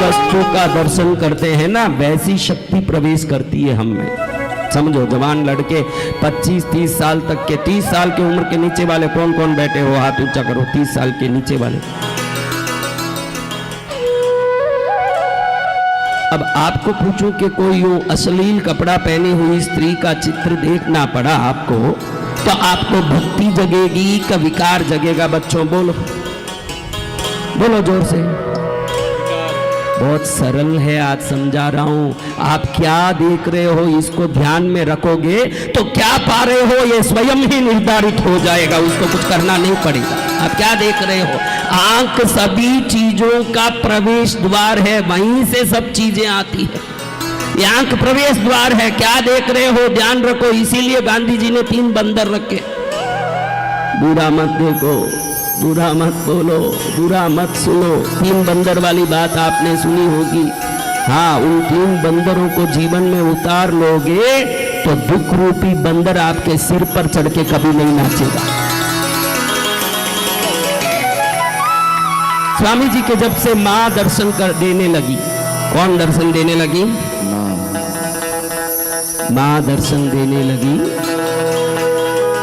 वस्तु का दर्शन करते हैं ना, वैसी शक्ति प्रवेश करती है हम में। समझो, जवान लड़के 25-30 साल तक के, 30 साल की उम्र के नीचे वाले कौन कौन बैठे हो, हाथ ऊंचा करो। 30 साल के नीचे वाले। अब आपको पूछूं कि कोई यूं अश्लील कपड़ा पहनी हुई स्त्री का चित्र देखना पड़ा आपको, तो आपको भक्ति जगेगी का विकार जगेगा? बच्चों बोलो, बोलो जोर से। बहुत सरल है, आज समझा रहा हूं। आप क्या देख रहे हो इसको ध्यान में रखोगे तो क्या पा रहे हो ये स्वयं ही निर्धारित हो जाएगा, उसको कुछ करना नहीं पड़ेगा। आप क्या देख रहे हो? आंख सभी चीजों का प्रवेश द्वार है, वहीं से सब चीजें आती है। ये आंख प्रवेश द्वार है। क्या देख रहे हो ध्यान रखो। इसीलिए गांधी जी ने 3 बंदर रखे। बुरा मत देखो, बुरा मत बोलो, बुरा मत सुनो। 3 बंदर वाली बात आपने सुनी होगी। हाँ, उन 3 बंदरों को जीवन में उतार लोगे तो दुख रूपी बंदर आपके सिर पर चढ़ के कभी नहीं नाचेगा। स्वामी जी के जब से माँ दर्शन कर देने लगी, कौन दर्शन देने लगी? माँ दर्शन देने लगी।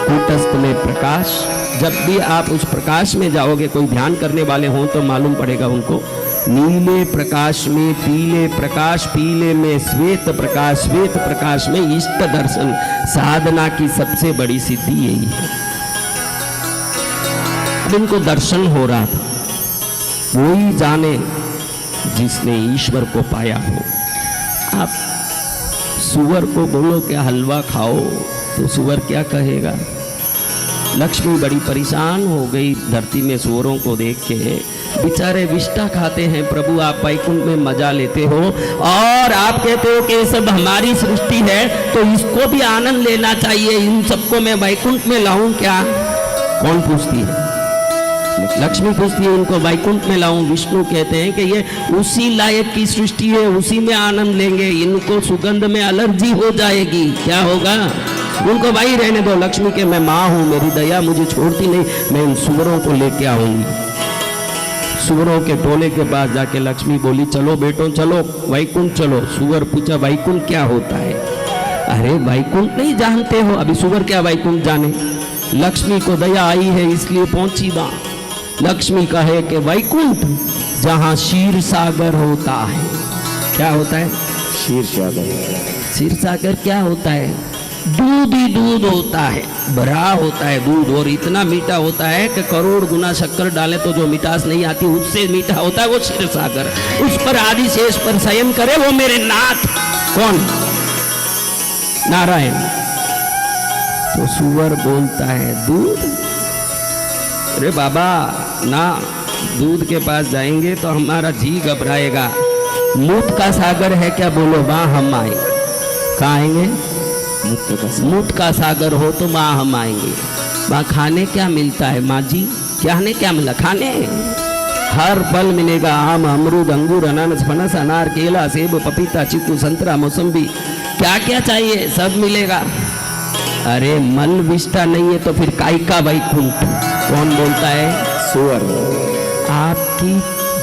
कूटस्थ में प्रकाश। जब भी आप उस प्रकाश में जाओगे, कोई ध्यान करने वाले हों तो मालूम पड़ेगा उनको, नीले प्रकाश में पीले प्रकाश, पीले में श्वेत प्रकाश, श्वेत प्रकाश में इष्ट दर्शन। साधना की सबसे बड़ी सिद्धि यही है। अब इनको दर्शन हो रहा था। वही जाने जिसने ईश्वर को पाया हो। आप सुअर को बोलो कि हलवा खाओ तो सुअर क्या कहेगा? लक्ष्मी बड़ी परेशान हो गई धरती में सुअरों को देख के। बेचारे विष्टा खाते हैं, प्रभु आप वैकुंठ में मजा लेते हो और आप कहते हो कि ये सब हमारी सृष्टि है तो इसको भी आनंद लेना चाहिए, इन सबको मैं वैकुंठ में लाऊं क्या? कौन पूछती है? लक्ष्मी पूछती है इनको वैकुंठ में लाऊं। विष्णु कहते हैं कि ये उसी लायक की सृष्टि है, उसी में आनंद लेंगे, इनको सुगंध में एलर्जी हो जाएगी। क्या होगा? उनको वही रहने दो। लक्ष्मी के मैं माँ हूँ, मेरी दया मुझे छोड़ती नहीं, मैं इन सुअरों को लेके आऊंगी। सुअरों के टोले के पास जाके लक्ष्मी बोली चलो बेटो चलो वैकुंठ चलो। सुअर पूछा वैकुंठ क्या होता है? अरे वैकुंठ नहीं जानते हो? अभी सुअर क्या वैकुंठ जाने। लक्ष्मी को दया आई है इसलिए पहुंची वहां। लक्ष्मी कहे कि वैकुंठ जहां क्षीर सागर होता है। क्या होता है? क्षीर सागर। क्षीर सागर क्या होता है? दूध ही दूध होता है, भरा होता है दूध, और इतना मीठा होता है कि करोड़ गुना शक्कर डाले तो जो मिठास नहीं आती उससे मीठा होता है वो क्षीर सागर। उस पर आदिशेष पर शयन करे वो मेरे नाथ। कौन? नारायण। तो सुअर बोलता है दूध? अरे बाबा ना, दूध के पास जाएंगे तो हमारा जी घबराएगा। मूत का सागर है क्या? बोलो वहां हम आए। कहाँ आएंगे? मूत का सागर हो तो वहां हम आएंगे। वहां खाने क्या मिलता है माँ जी? खाने क्या मिला? खाने हर फल मिलेगा, आम अमरूद अंगूर अनानास फनस अनार केला सेब पपीता चीकू संतरा मौसम्बी, क्या क्या चाहिए सब मिलेगा। अरे मल विष्टा नहीं है तो फिर काय का वैकुंठ? कौन बोलता है? सुअर। आपकी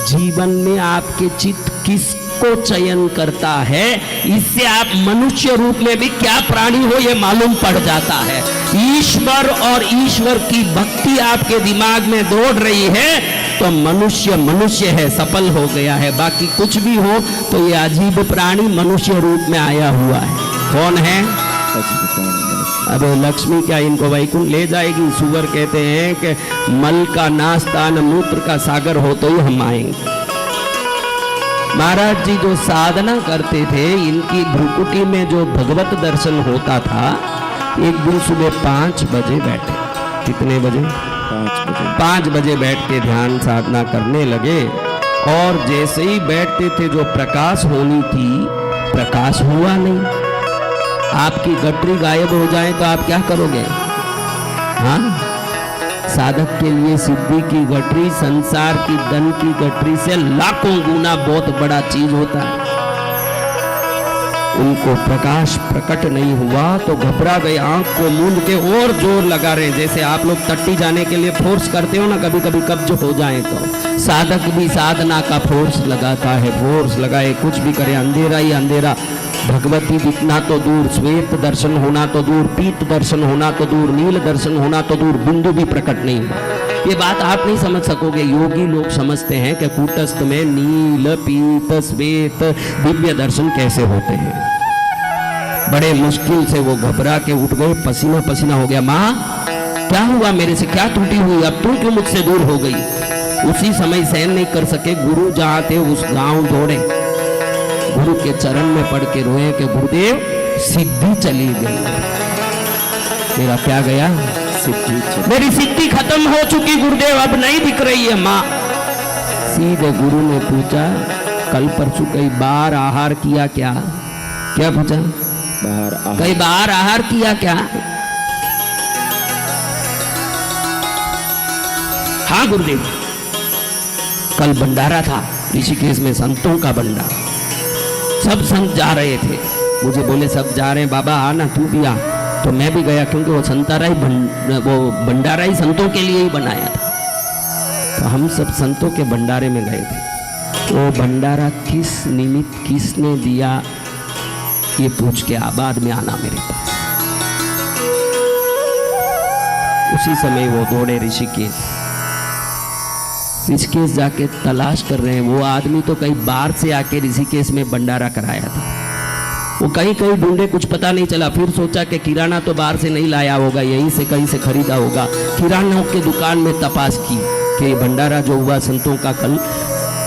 जीवन में आपके चित्त किसको चयन करता है, इससे आप मनुष्य रूप में भी क्या प्राणी हो ये मालूम पड़ जाता है। ईश्वर और ईश्वर की भक्ति आपके दिमाग में दौड़ रही है तो मनुष्य मनुष्य है, सफल हो गया है। बाकी कुछ भी हो तो ये अजीब प्राणी मनुष्य रूप में आया हुआ है। कौन है? अबे लक्ष्मी क्या इनको वैकुंठ ले जाएगी? सुअर कहते हैं कि मल का नास्तान मूत्र का सागर हो तो ही हम आएंगे। महाराज जी जो साधना करते थे, इनकी भ्रुकुटी में जो भगवत दर्शन होता था, एक दिन सुबह 5 बजे बैठे। कितने बजे? 5 बजे। 5 बजे बैठ के ध्यान साधना करने लगे और जैसे ही बैठते थे जो प्रकाश होनी थी प्रकाश हुआ नहीं। आपकी गठरी गायब हो जाए तो आप क्या करोगे? हाँ, साधक के लिए सिद्धि की गठरी संसार की धन की गठरी से लाखों गुना बहुत बड़ा चीज होता है। उनको प्रकाश प्रकट नहीं हुआ तो घबरा गए, आंख को मूंद के और जोर लगा रहे हैं। जैसे आप लोग टट्टी जाने के लिए फोर्स करते हो ना, कभी कभी कब्ज हो जाए तो साधक भी साधना का फोर्स लगाता है, फोर्स लगाए, कुछ भी करे, अंधेरा ही अंधेरा। भगवती दिखना तो दूर, श्वेत दर्शन होना तो दूर, पीत दर्शन होना तो दूर, नील दर्शन होना तो दूर, बिंदु भी प्रकट नहीं हुआ। ये बात आप नहीं समझ सकोगे। योगी लोग समझते हैं कि कूटस्थ में नील पीत श्वेत दिव्य दर्शन कैसे होते हैं। बड़े मुश्किल से वो घबरा के उठ गए, पसीना पसीना हो गया। माँ क्या हुआ, मेरे से क्या त्रुटि हुई, अब तुम क्यों मुझसे दूर हो गई? उसी समय सहन नहीं कर सके, गुरु जहाँ थे उस गांव दौड़े, गुरु के चरण में पड़ के रोए कि गुरुदेव सिद्धि चली गई। मेरा क्या गया? मेरी सिद्धि खत्म हो चुकी गुरुदेव, अब नहीं दिख रही है माँ। सीधे गुरु ने पूछा, कल परसों कई बार आहार किया क्या? क्या पूछा? कई बार आहार किया क्या? हाँ गुरुदेव, कल भंडारा था ऋषिकेश में, संतों का भंडारा, सब संत जा रहे थे। मुझे बोले सब जा रहे हैं बाबा, आना तू भी आ। तो मैं भी गया, क्योंकि वो वो भंडारा ही संतों के लिए ही बनाया था। तो हम सब संतों के भंडारे में गए थे। वो भंडारा किस निमित्त किसने दिया ये पूछ के बाद में आना मेरे पास। उसी समय वो दौड़े ऋषिकेश जाके तलाश कर रहे हैं। वो आदमी तो कई बार से आके ऋषिकेश में भंडारा कराया था। वो कहीं कहीं ढूंढे, कुछ पता नहीं चला। फिर सोचा कि किराना तो बाहर से नहीं लाया होगा, यहीं से कहीं से खरीदा होगा। किराना की दुकान में तपास की कि भंडारा जो हुआ संतों का कल,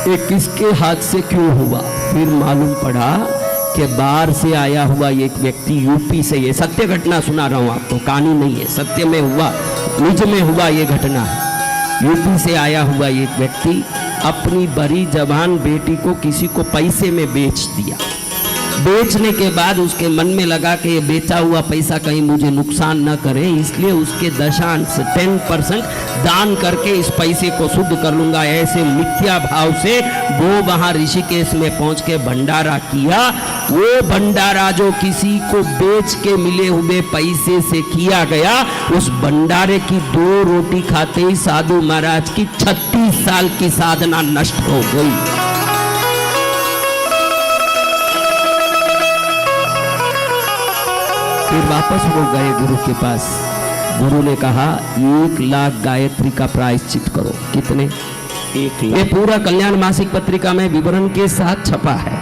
ये किसके हाथ से क्यों हुआ। फिर मालूम पड़ा कि बाहर से आया हुआ एक व्यक्ति यूपी से, ये सत्य घटना सुना रहा हूँ आपको, कहानी नहीं है, सत्य में हुआ, निज में हुआ ये घटना है। यूपी से आया हुआ एक व्यक्ति अपनी बड़ी जवान बेटी को किसी को पैसे में बेच दिया। बेचने के बाद उसके मन में लगा कि ये बेचा हुआ पैसा कहीं मुझे नुकसान न करे, इसलिए उसके दशांश 10% दान करके इस पैसे को शुद्ध कर लूंगा। ऐसे मिथ्या भाव से वो वहां ऋषिकेश में पहुंच के भंडारा किया। वो भंडारा जो किसी को बेच के मिले हुए पैसे से किया गया, उस भंडारे की 2 रोटी खाते ही साधु महाराज की 36 साल की साधना नष्ट हो गई। फिर वापस वो गए गुरु के पास। गुरु ने कहा 1 लाख गायत्री का प्रायश्चित करो। कितने? 1 लाख। ये पूरा कल्याण मासिक पत्रिका में विवरण के साथ छपा है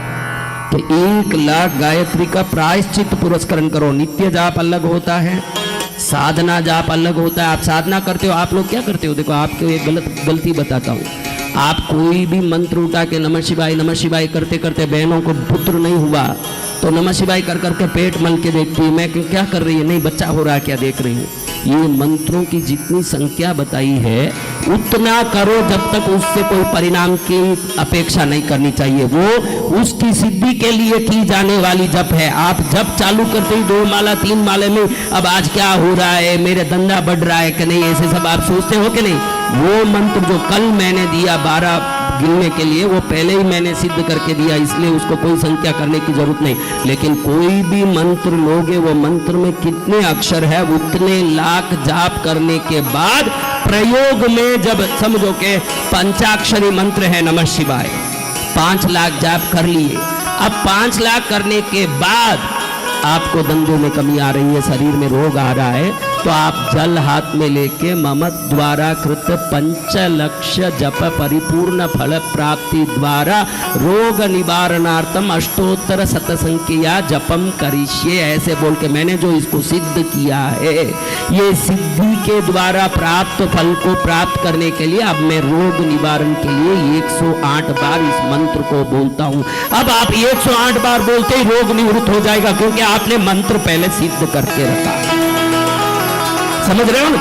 कि 1 लाख गायत्री का प्रायश्चित पुरस्करण करो। नित्य जाप अलग होता है, साधना जाप अलग होता है। आप साधना करते हो, आप लोग क्या करते हो? देखो आपको एक गलती बताता हूँ। आप कोई भी मंत्र उठा के नमः शिवाय करते करते बहनों को पुत्र नहीं हुआ तो नमः शिवाय कर करके पेट मल के देखती है, मैं क्या कर रही है, नहीं बच्चा हो रहा है क्या देख रही हूँ। ये मंत्रों की जितनी संख्या बताई है उतना करो, जब तक उससे कोई परिणाम की अपेक्षा नहीं करनी चाहिए। वो उसकी सिद्धि के लिए की जाने वाली जप है। आप जप चालू करते ही 2 माला 3 माले में अब आज क्या हो रहा है, मेरे धंधा बढ़ रहा है कि नहीं, ऐसे सब आप सोचते हो कि नहीं। वो मंत्र जो कल मैंने दिया 12 गिनने के लिए, वो पहले ही मैंने सिद्ध करके दिया, इसलिए उसको कोई संख्या करने की जरूरत नहीं। लेकिन कोई भी मंत्र लोगे, वो मंत्र में कितने अक्षर है, उतने लाख जाप करने के बाद प्रयोग में जब समझो के पंचाक्षरी मंत्र है नमः शिवाय, 5 लाख जाप कर लिए। अब 5 लाख करने के बाद आपको दंदों में कमी आ रही है, शरीर में रोग आ रहा है, तो आप जल हाथ में लेके मम द्वारा कृत 5 लक्ष्य जप परिपूर्ण फल प्राप्ति द्वारा रोग निवारणार्थम अष्टोत्तर शतसंख्या जपम करिष्ये, ऐसे बोल के मैंने जो इसको सिद्ध किया है, ये सिद्धि के द्वारा प्राप्त फल को प्राप्त करने के लिए अब मैं रोग निवारण के लिए 108 बार इस मंत्र को बोलता हूँ। अब आप 108 बार बोलते ही रोग निवृत्त हो जाएगा, क्योंकि आपने मंत्र पहले सिद्ध करके रखा। समझ रहे हो ना?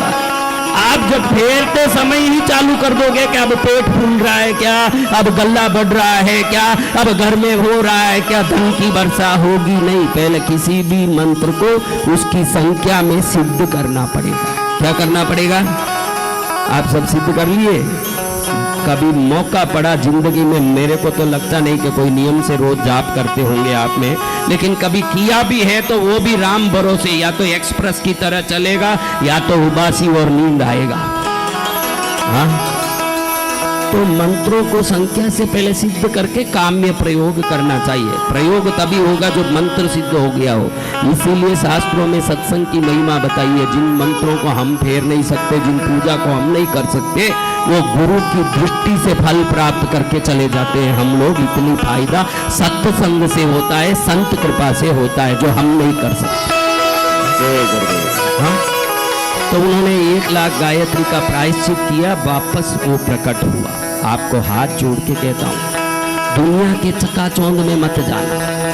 आप जब फेरते समय ही चालू कर दोगे कि अब पेट फूल रहा है क्या, अब गला बढ़ रहा है क्या, अब घर में हो रहा है क्या, धन की वर्षा होगी, नहीं। पहले किसी भी मंत्र को उसकी संख्या में सिद्ध करना पड़ेगा। क्या करना पड़ेगा? आप सब सिद्ध कर लिए? कभी मौका पड़ा जिंदगी में, मेरे को तो लगता नहीं कि कोई नियम से रोज जाप करते होंगे आप में, लेकिन कभी किया भी है तो वो भी राम भरोसे, या तो एक्सप्रेस की तरह चलेगा या तो उबासी और नींद आएगा। हाँ, तो मंत्रों को संख्या से पहले सिद्ध करके काम में प्रयोग करना चाहिए। प्रयोग तभी होगा जब मंत्र सिद्ध हो गया हो। इसीलिए शास्त्रों में सत्संग की महिमा बताई है। जिन मंत्रों को हम फेर नहीं सकते, जिन पूजा को हम नहीं कर सकते, वो गुरु की दृष्टि से फल प्राप्त करके चले जाते हैं हम लोग। इतनी फायदा सत्संग से होता है, संत कृपा से होता है, जो हम नहीं कर सकते। जय गुरुदेव। हाँ, तो उन्होंने 1 लाख गायत्री का प्रायश्चित किया, वापस वो प्रकट हुआ। आपको हाथ जोड़ के कहता हूं, दुनिया के चकाचौंध में मत जाना।